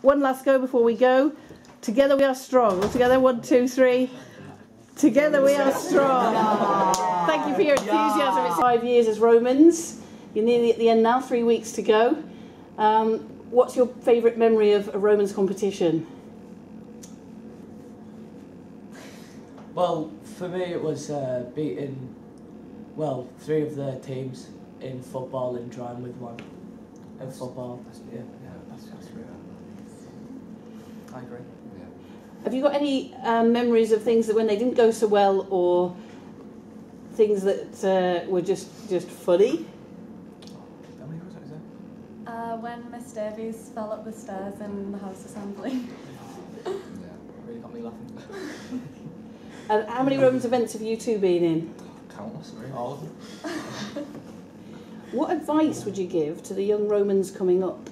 one last go before we go. Together we are strong. All together, 1, 2, 3. Together we are strong. Thank you for your enthusiasm. It's 5 years as Romans. You're nearly at the end now, 3 weeks to go. What's your favourite memory of a Romans competition? Well, for me it was beating, well, 3 of the teams in football and drawing with 1 in football. Yeah, that's real. I agree. Yeah. Have you got any memories of things that when they didn't go so well, or things that were just funny? How many was that? When Miss Davies fell up the stairs in the house assembly. Yeah, really got me laughing. And how many Romans events have you two been in? Countless, really. All of them. What advice would you give to the young Romans coming up?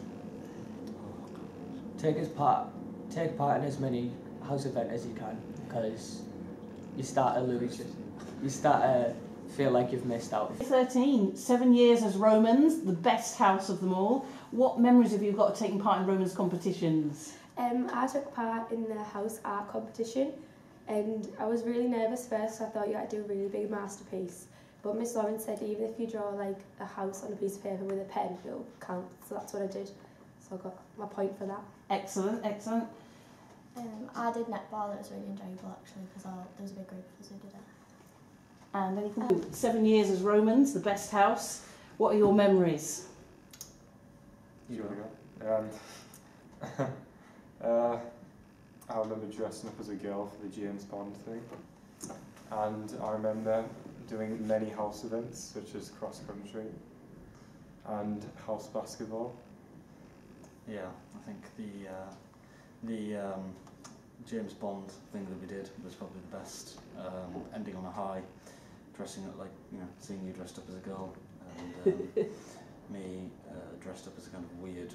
Take part in as many house events as you can, because you start to lose. You start to feel like you've missed out. 13, 7 years as Romans, the best house of them all. What memories have you got of taking part in Romans competitions? I took part in the house art competition, and I was really nervous first. I thought you had to do a really big masterpiece, but Miss Lawrence said even if you draw like a house on a piece of paper with a pen, it'll count. So that's what I did. So I got my point for that. Excellent, excellent. I did netball. It was really enjoyable actually, because there was a big group of us who did it. And anything? 7 years as Romans, the best house. What are your memories? You want to go? I remember dressing up as a girl for the James Bond thing, and I remember doing many house events such as cross country and house basketball. Yeah, I think the James Bond thing that we did was probably the best. Ending on a high, dressing up like, seeing you dressed up as a girl, and me dressed up as a kind of weird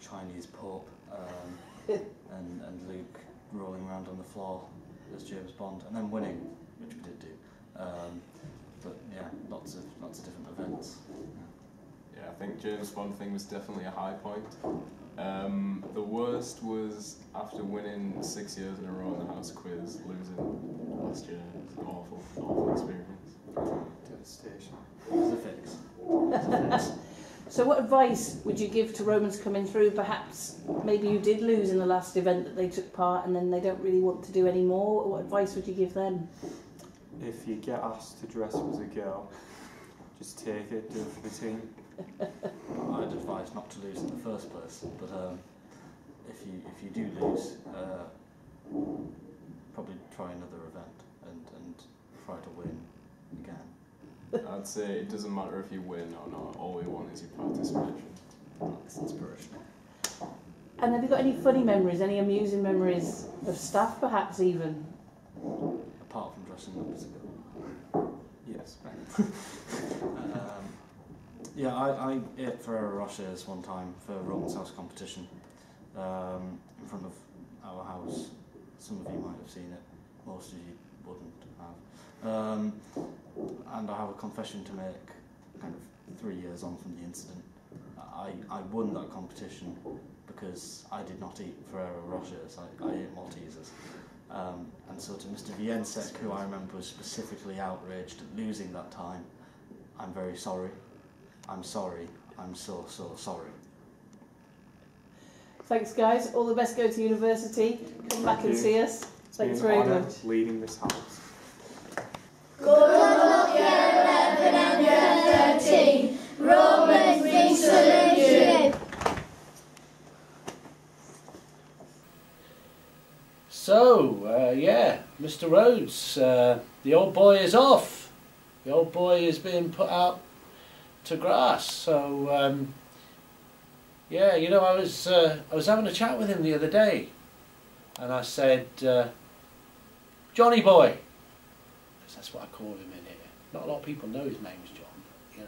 Chinese Pope, and Luke rolling around on the floor as James Bond, and then winning, which we did do. But yeah, lots of different events. Yeah, I think James Bond thing was definitely a high point. The worst was after winning 6 years in a row in the house quiz, losing last year. It was an awful experience. Devastation. It was a fix. So what advice would you give to Romans coming through? Perhaps maybe you did lose in the last event that they took part and then they don't really want to do any more. What advice would you give them? If you get asked to dress up as a girl, just take it, do it for the team. I'd advise not to lose in the first place, but if you do lose, probably try another event and try to win again. I'd say it doesn't matter if you win or not, all we want is your participation. That's inspirational. And have you got any funny memories, any amusing memories of staff perhaps even? Apart from dressing up as a girl? Yes. Yeah, I ate Ferrero Rochers one time for a Romans house competition in front of our house. Some of you might have seen it, most of you wouldn't have. And I have a confession to make, kind of 3 years on from the incident. I won that competition because I did not eat Ferrero Rochers, I ate Maltesers. And so to Mr. Viensek, who I remember was specifically outraged at losing that time, I'm very sorry. I'm sorry. I'm so sorry. Thanks guys, all the best, go to university, come back and see us. Thanks very much. Leading this house. Good luck, year 11 and year 13. Romans, we salute you. So, yeah, Mr. Rhodes, the old boy is off. The old boy is being put out to grass. So, yeah, I was having a chat with him the other day, and I said, Johnny boy, because that's what I call him in here. Not a lot of people know his name is John, but,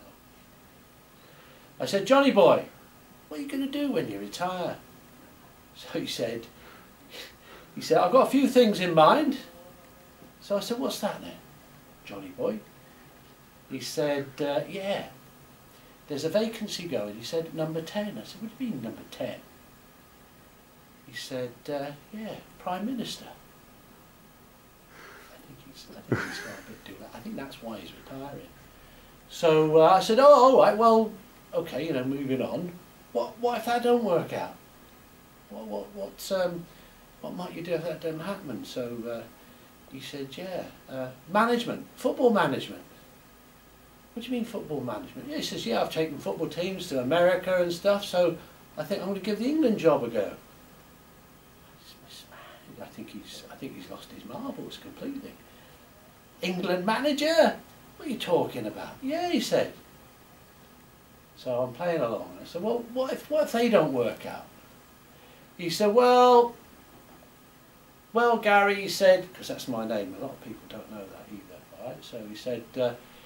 I said, Johnny boy, what are you going to do when you retire? So he said, I've got a few things in mind. So I said, what's that then, Johnny boy? He said, yeah, there's a vacancy going. He said, number 10. I said, what do you mean number 10? He said, yeah, Prime Minister. I think he's got a bit too late. I think that's why he's retiring. So I said, oh, all right, well, okay, you know, moving on. What if that don't work out? What might you do if that doesn't happen? So he said, yeah, management, football management. What do you mean football management? Yeah, he says, yeah, I've taken football teams to America and stuff, so I think I'm going to give the England job a go. I think he's lost his marbles completely. England manager? What are you talking about? Yeah, he said. So I'm playing along. I said, well, what if they don't work out? He said, well, Gary, he said, because that's my name, a lot of people don't know that either, right? So he said,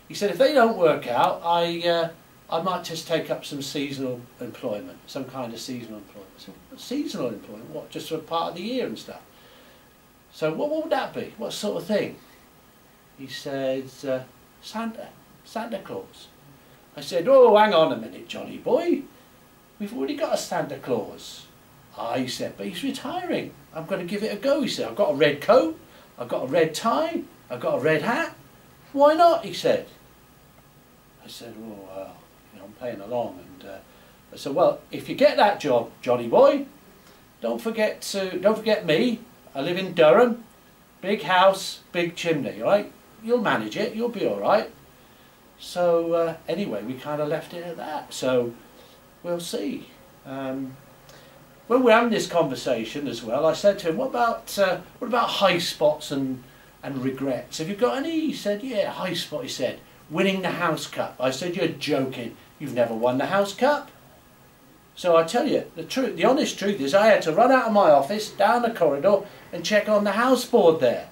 if they don't work out, I might just take up some seasonal employment, some kind of seasonal employment. So, seasonal employment, what, just for part of the year and stuff? So what would that be? What sort of thing? He says, Santa Claus. I said, oh, hang on a minute, Johnny boy. We've already got a Santa Claus. Ah, he said, but he's retiring. I'm going to give it a go. He said, I've got a red coat, I've got a red tie, I've got a red hat. Why not? He said. I said, oh, well, you know, I'm playing along. And I said, well, if you get that job, Johnny boy, don't forget me. I live in Durham, big house, big chimney, all right? You'll manage it, you'll be all right. So anyway, we kind of left it at that. So we'll see. When we're having this conversation as well, I said to him, what about high spots and regrets? Have you got any? He said, yeah, high spot, he said, winning the House Cup. I said, you're joking. You've never won the House Cup. So I tell you, the honest truth is I had to run out of my office, down the corridor, and check on the house board there.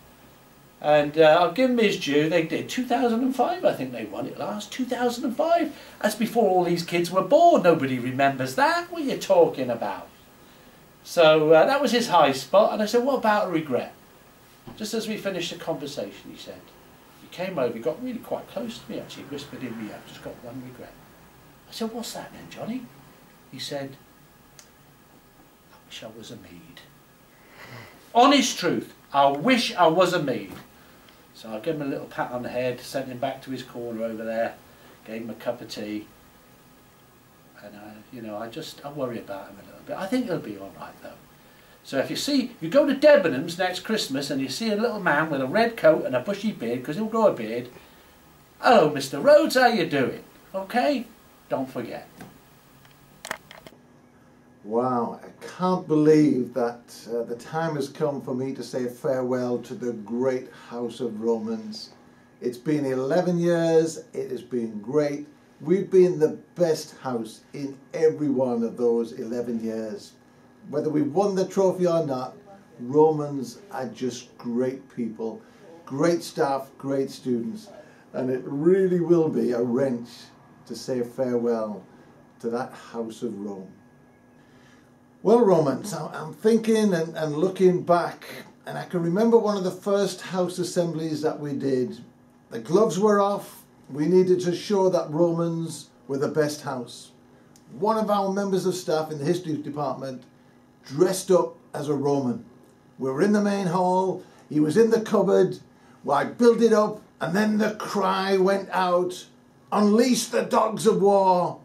And I'll give them his due, they did. 2005, I think they won it last. 2005. That's before all these kids were born. Nobody remembers that. What are you talking about? So that was his high spot. And I said, what about a regret? Just as we finished the conversation, he said, he came over, he got really quite close to me actually, whispered in me, I've just got one regret. I said, what's that then, Johnny? He said, I wish I was a Mead. Honest truth, I wish I was a Mead. So I gave him a little pat on the head, sent him back to his corner over there, gave him a cup of tea. And I worry about him a little bit. I think he'll be all right though. So if you go to Debenhams next Christmas and you see a little man with a red coat and a bushy beard, because he'll grow a beard, hello Mr. Rhodes, how you doing? Okay? Don't forget. Wow, I can't believe that the time has come for me to say farewell to the great House of Romans. It's been 11 years, it has been great. We've been the best house in every one of those 11 years. Whether we've won the trophy or not, Romans are just great people, great staff, great students, and it really will be a wrench to say farewell to that House of Rome. Well, Romans, I'm thinking and looking back, and I can remember one of the first house assemblies that we did. The gloves were off. We needed to show that Romans were the best house. One of our members of staff in the history department dressed up as a Roman. We were in the main hall. He was in the cupboard. Well, I built it up, and then the cry went out, "Unleash the dogs of war."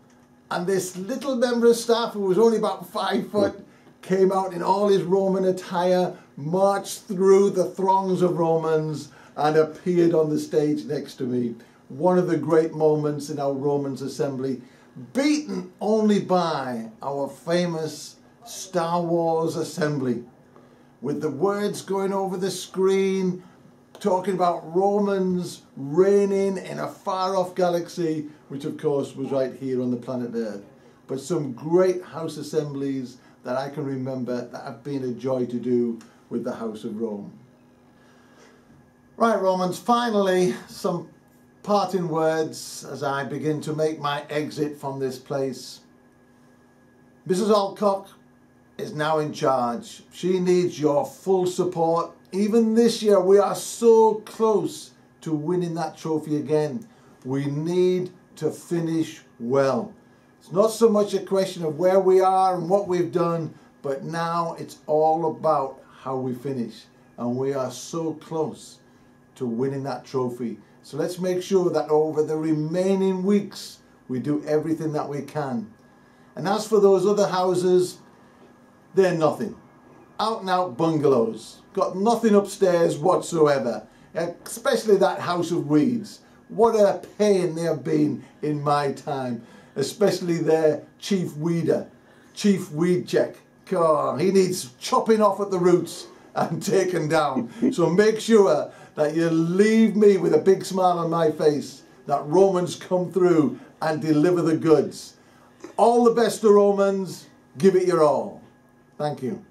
And this little member of staff, who was only about 5 foot, came out in all his Roman attire, marched through the throngs of Romans, and appeared on the stage next to me. One of the great moments in our Romans assembly, beaten only by our famous Star Wars assembly, with the words going over the screen, talking about Romans reigning in a far-off galaxy, which of course was right here on the planet Earth. But some great house assemblies that I can remember that have been a joy to do with the House of Rome. Right, Romans, finally some parting words as I begin to make my exit from this place. Mrs. Alcock is now in charge. She needs your full support. Even this year, we are so close to winning that trophy again. We need to finish well. It's not so much a question of where we are and what we've done, But now it's all about how we finish. And we are so close to winning that trophy. So let's make sure that over the remaining weeks, we do everything that we can. And as for those other houses, they're nothing. Out and out bungalows. Got nothing upstairs whatsoever. Especially that house of weeds. What a pain they have been in my time. Especially their chief weeder. Chief weed check. God, he needs chopping off at the roots and taken down. So make sure that you leave me with a big smile on my face. That Romans come through and deliver the goods. All the best to Romans. Give it your all. Thank you.